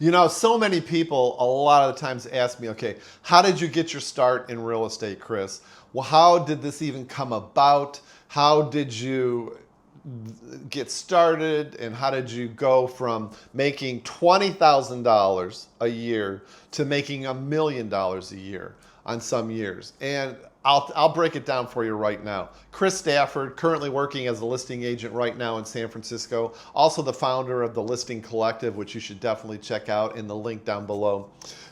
You know, so many people a lot of the times ask me, okay, how did you get your start in real estate, Chris? Well, how did this even come about? How did you get started, and how did you go from making $20,000 a year to making $1 million a year on some years? And I'll break it down for you right now. Chris Stafford, currently working as a listing agent right now in San Francisco, also the founder of the Listing Collective, which you should definitely check out in the link down below.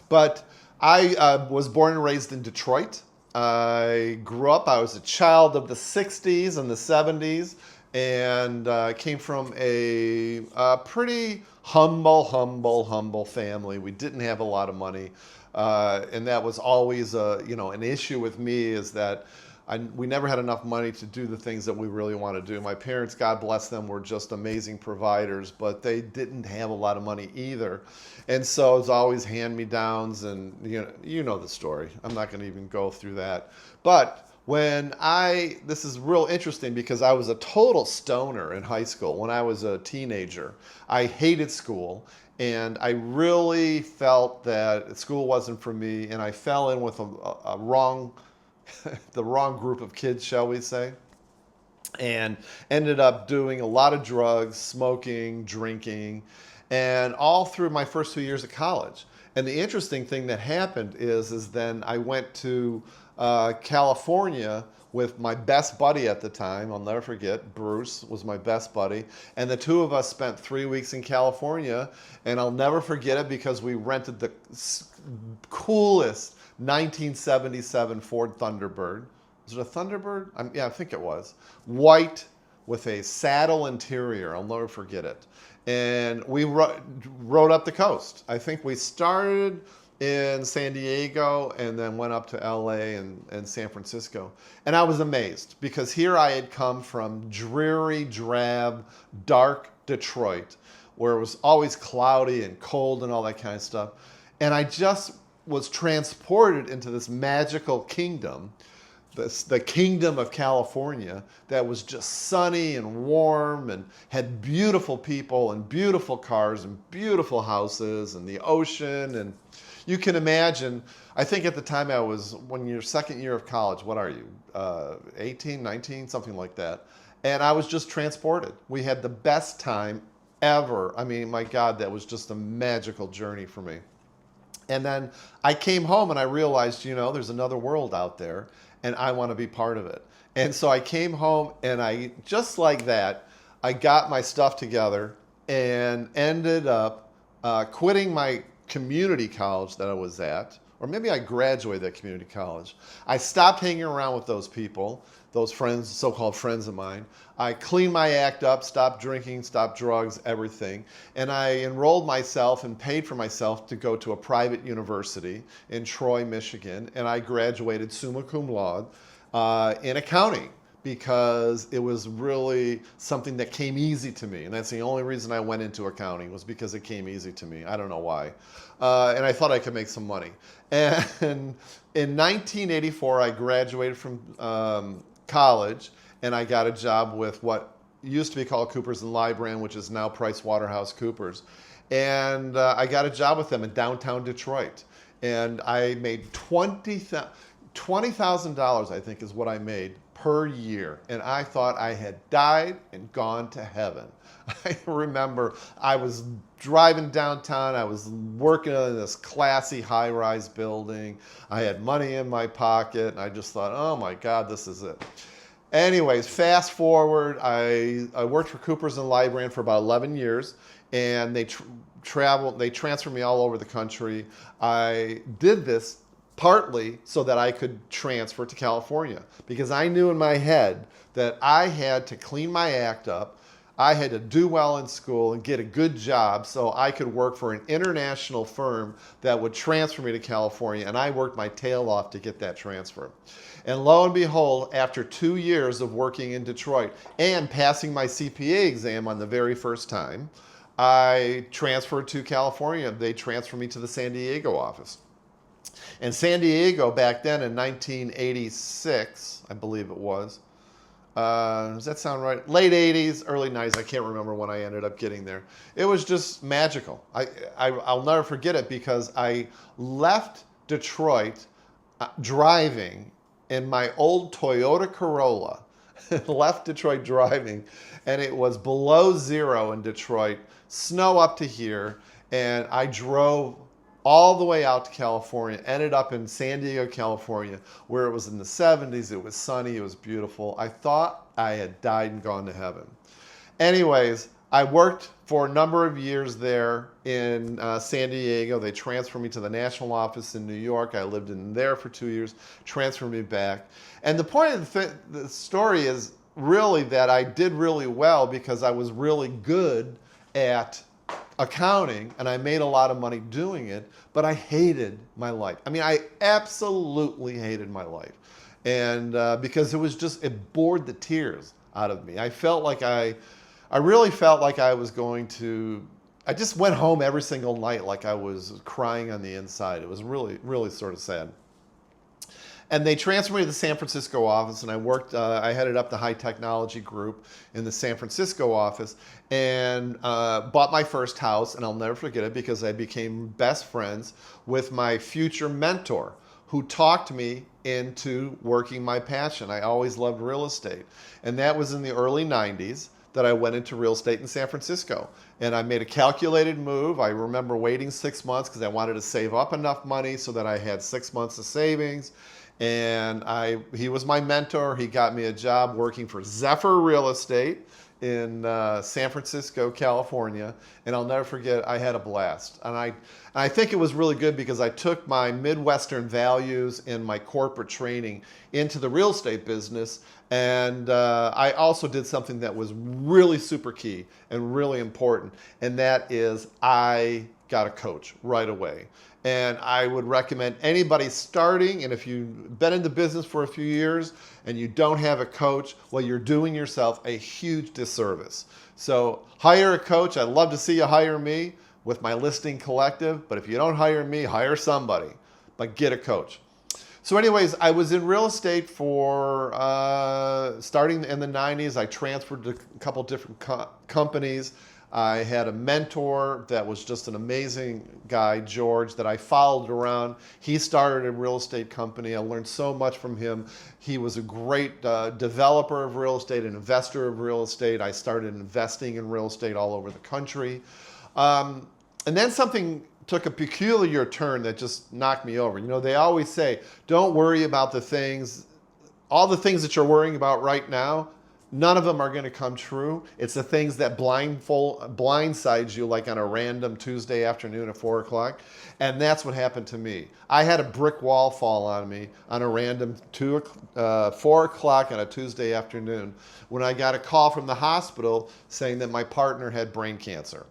But I was born and raised in Detroit. I grew up, I was a child of the 60s and the 70s, and came from a pretty humble family. We didn't have a lot of money, and that was always an issue with me, is that we never had enough money to do the things that we really want to do. My parents, God bless them, were just amazing providers, but they didn't have a lot of money either. And so it was always hand-me-downs, and you know the story. I'm not going to even go through that. But this is real interesting, because I was a total stoner in high school when I was a teenager. I hated school, and I really felt that school wasn't for me, and I fell in with a wrong, the wrong group of kids, shall we say, and ended up doing a lot of drugs, smoking, drinking, and all through my first 2 years of college. And the interesting thing that happened is then I went to California with my best buddy at the time. I'll never forget. Bruce was my best buddy. And the two of us spent 3 weeks in California. And I'll never forget it, because we rented the coolest 1977 Ford Thunderbird. Was it a Thunderbird? Yeah, I think it was. White with a saddle interior. I'll never forget it. And we rode up the coast. I think we started in San Diego and then went up to LA and San Francisco. And I was amazed, because here I had come from dreary, drab, dark Detroit, where it was always cloudy and cold and all that kind of stuff. And I just was transported into this magical kingdom, the kingdom of California, that was just sunny and warm and had beautiful people and beautiful cars and beautiful houses and the ocean. And you can imagine, I think at the time when you're second year of college, what are you, 18, 19, something like that. And I was just transported. We had the best time ever. I mean, my God, that was just a magical journey for me. And then I came home and I realized, there's another world out there, and I want to be part of it. And so I came home, and just like that, I got my stuff together and ended up quitting my community college that I was at, or maybe I graduated that community college. I stopped hanging around with those people, those friends, so-called friends of mine. I cleaned my act up, stopped drinking, stopped drugs, everything. And I enrolled myself and paid for myself to go to a private university in Troy, Michigan. And I graduated summa cum laude in accounting, because it was really something that came easy to me. And that's the only reason I went into accounting, was because it came easy to me. I don't know why. And I thought I could make some money. And in 1984, I graduated from college, and I got a job with what used to be called Coopers & Lybrand, which is now PricewaterhouseCoopers. And I got a job with them in downtown Detroit. And I made $20,000, I think, is what I made per year. And I thought I had died and gone to heaven. I remember I was driving downtown. I was working in this classy high-rise building. I had money in my pocket, and I just thought, oh my God, this is it. Anyways, fast forward, I worked for Coopers & Lybrand for about 11 years, and they transferred me all over the country. I did this partly so that I could transfer to California, because I knew in my head that I had to clean my act up. I had to do well in school and get a good job so I could work for an international firm that would transfer me to California, and I worked my tail off to get that transfer. And lo and behold, after 2 years of working in Detroit and passing my CPA exam on the very first time, I transferred to California. They transferred me to the San Diego office. And San Diego back then in 1986, I believe it was, Does that sound right? Late 80s, early 90s. I can't remember when I ended up getting there. It was just magical. I'll never forget it because I left Detroit driving in my old Toyota Corolla. Left Detroit driving, and it was below zero in Detroit, snow up to here, and I drove all the way out to California, ended up in San Diego, California, where it was in the 70s, it was sunny, it was beautiful. I thought I had died and gone to heaven. Anyways, I worked for a number of years there in San Diego. They transferred me to the national office in New York. I lived in there for 2 years, transferred me back. And the point of the story is really that I did really well because I was really good at accounting and I made a lot of money doing it, but I hated my life. I mean, I absolutely hated my life. And because it bored the tears out of me. I really felt like I was going to, I just went home every single night like I was crying on the inside. It was really, really sort of sad. And they transferred me to the San Francisco office, and I headed up the high technology group in the San Francisco office, and bought my first house, and I'll never forget it because I became best friends with my future mentor who talked me into working my passion. I always loved real estate. And that was in the early 90s that I went into real estate in San Francisco. And I made a calculated move. I remember waiting 6 months because I wanted to save up enough money so that I had 6 months of savings. And he was my mentor. He got me a job working for Zephyr Real Estate in San Francisco, California. And I'll never forget, I had a blast. And I think it was really good because I took my Midwestern values and my corporate training into the real estate business. And I also did something that was really super key and really important. And that is I got a coach right away. And I would recommend anybody starting, and if you've been in the business for a few years and you don't have a coach, well, you're doing yourself a huge disservice. So hire a coach. I'd love to see you hire me with my listing collective, but if you don't hire me, hire somebody, but get a coach. So anyways, I was in real estate for, starting in the 90s. I transferred to a couple different companies. I had a mentor that was just an amazing guy, George, that I followed around. He started a real estate company. I learned so much from him. He was a great developer of real estate, an investor of real estate. I started investing in real estate all over the country. And then something took a peculiar turn that just knocked me over. You know, they always say, don't worry about all the things that you're worrying about right now. None of them are going to come true. It's the things that blindsides you, like on a random Tuesday afternoon at 4 o'clock. And that's what happened to me. I had a brick wall fall on me on a random 4 o'clock on a Tuesday afternoon when I got a call from the hospital saying that my partner had brain cancer.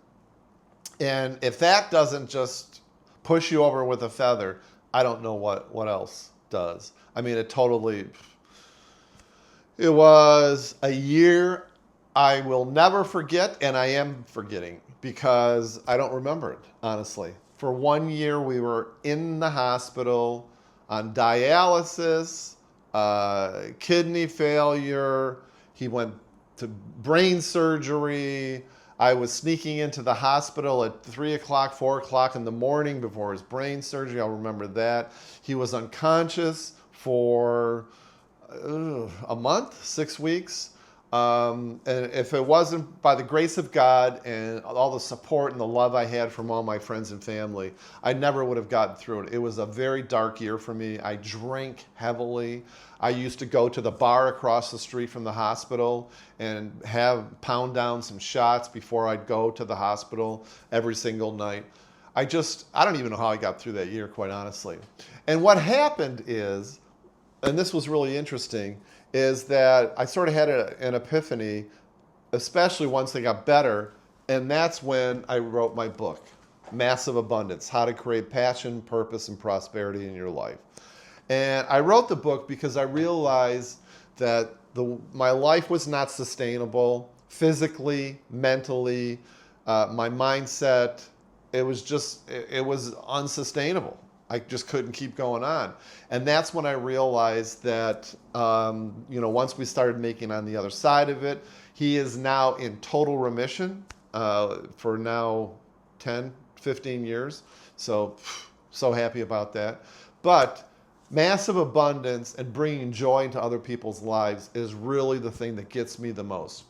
And if that doesn't just push you over with a feather, I don't know what else does. I mean, it was a year I will never forget, and I am forgetting because I don't remember it, honestly. For 1 year, we were in the hospital on dialysis, kidney failure. He went to brain surgery. I was sneaking into the hospital at 3 o'clock, 4 o'clock in the morning before his brain surgery. I'll remember that. He was unconscious for a month, 6 weeks. And if it wasn't by the grace of God and all the support and the love I had from all my friends and family, I never would have gotten through it. It was a very dark year for me. I drank heavily. I used to go to the bar across the street from the hospital and pound down some shots before I'd go to the hospital every single night. I don't even know how I got through that year, quite honestly. And what happened is, and this was really interesting, is that I sort of had an epiphany, especially once they got better, and that's when I wrote my book, Massive Abundance, How to Create Passion, Purpose, and Prosperity in Your Life. And I wrote the book because I realized that my life was not sustainable, physically, mentally, my mindset, it was unsustainable. I just couldn't keep going on. And that's when I realized that, once we started making on the other side of it, he is now in total remission for now 10, 15 years. So happy about that. But massive abundance and bringing joy into other people's lives is really the thing that gets me the most.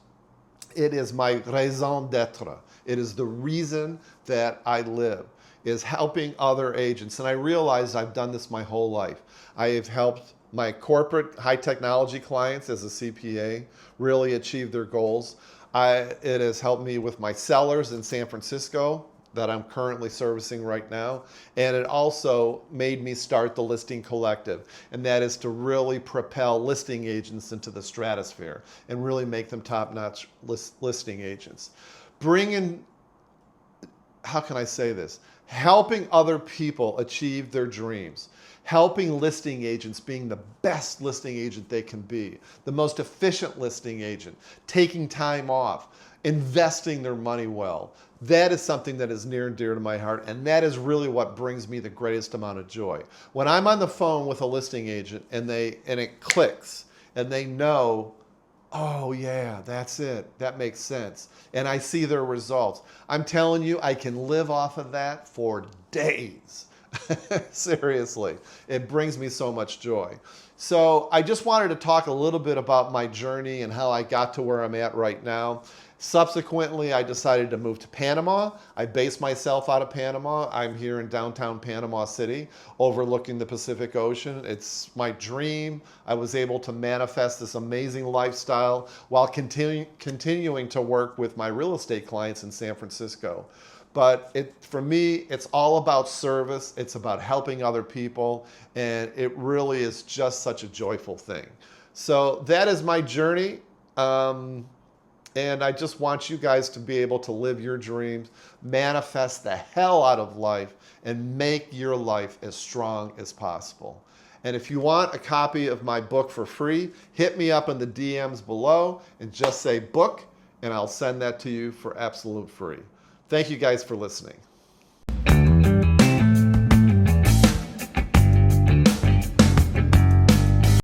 It is my raison d'etre. It is the reason that I live, is helping other agents. And I realized I've done this my whole life. I have helped my corporate high technology clients as a CPA really achieve their goals. It has helped me with my sellers in San Francisco that I'm currently servicing right now. And it also made me start the Listing Collective. And that is to really propel listing agents into the stratosphere and really make them top-notch listing agents. How can I say this? Helping other people achieve their dreams. Helping listing agents being the best listing agent they can be, the most efficient listing agent, taking time off, investing their money well. That is something that is near and dear to my heart, and that is really what brings me the greatest amount of joy. When I'm on the phone with a listing agent and it clicks and they know, oh yeah, that's it, that makes sense, and I see their results, I'm telling you, I can live off of that for days. Seriously, it brings me so much joy. So I just wanted to talk a little bit about my journey and how I got to where I'm at right now. Subsequently, I decided to move to Panama. I based myself out of Panama. I'm here in downtown Panama City, overlooking the Pacific Ocean. It's my dream. I was able to manifest this amazing lifestyle while continuing to work with my real estate clients in San Francisco. But for me, it's all about service. It's about helping other people. And it really is just such a joyful thing. So that is my journey. And I just want you guys to be able to live your dreams, manifest the hell out of life, and make your life as strong as possible. And if you want a copy of my book for free, hit me up in the DMs below and just say book, and I'll send that to you for absolute free. Thank you guys for listening.